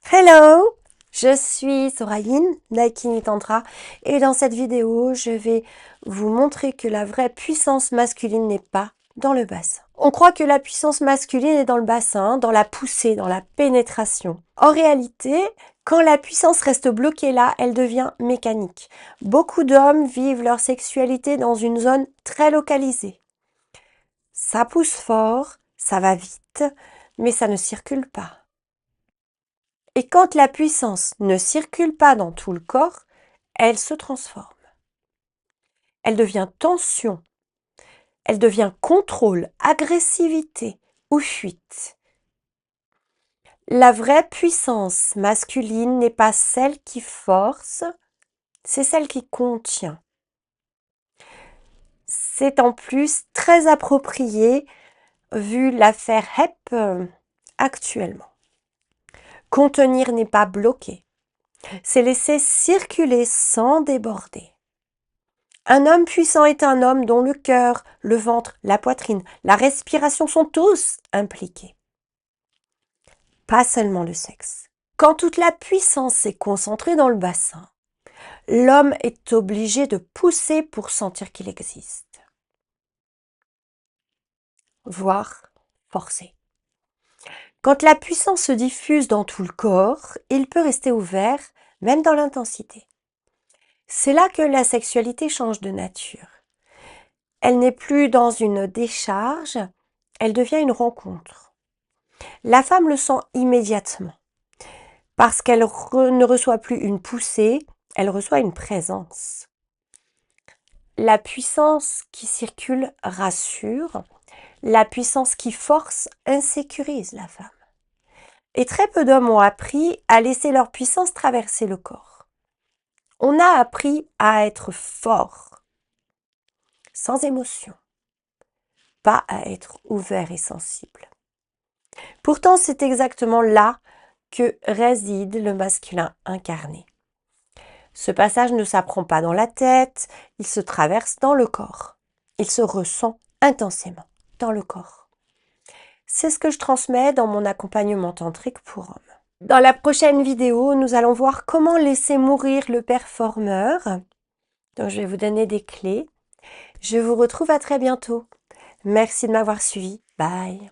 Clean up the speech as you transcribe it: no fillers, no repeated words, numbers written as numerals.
Hello, je suis Soraïne d'Aikini Tantra et dans cette vidéo, je vais vous montrer que la vraie puissance masculine n'est pas dans le bassin. On croit que la puissance masculine est dans le bassin, dans la poussée, dans la pénétration. En réalité, quand la puissance reste bloquée là, elle devient mécanique. Beaucoup d'hommes vivent leur sexualité dans une zone très localisée. Ça pousse fort, ça va vite, mais ça ne circule pas. Et quand la puissance ne circule pas dans tout le corps, elle se transforme. Elle devient tension, elle devient contrôle, agressivité ou fuite. La vraie puissance masculine n'est pas celle qui force, c'est celle qui contient. C'est en plus très approprié vu l'affaire HEP actuellement. Contenir n'est pas bloquer, c'est laisser circuler sans déborder. Un homme puissant est un homme dont le cœur, le ventre, la poitrine, la respiration sont tous impliqués. Pas seulement le sexe. Quand toute la puissance est concentrée dans le bassin, l'homme est obligé de pousser pour sentir qu'il existe. Voire forcer. Quand la puissance se diffuse dans tout le corps, il peut rester ouvert, même dans l'intensité. C'est là que la sexualité change de nature. Elle n'est plus dans une décharge, elle devient une rencontre. La femme le sent immédiatement, parce qu'elle ne reçoit plus une poussée, elle reçoit une présence. La puissance qui circule rassure, la puissance qui force insécurise la femme. Et très peu d'hommes ont appris à laisser leur puissance traverser le corps. On a appris à être fort, sans émotion, pas à être ouvert et sensible. Pourtant, c'est exactement là que réside le masculin incarné. Ce passage ne s'apprend pas dans la tête, il se traverse dans le corps. Il se ressent intensément dans le corps. C'est ce que je transmets dans mon accompagnement tantrique pour hommes. Dans la prochaine vidéo, nous allons voir comment laisser mourir le performeur. Donc, je vais vous donner des clés. Je vous retrouve à très bientôt. Merci de m'avoir suivi. Bye.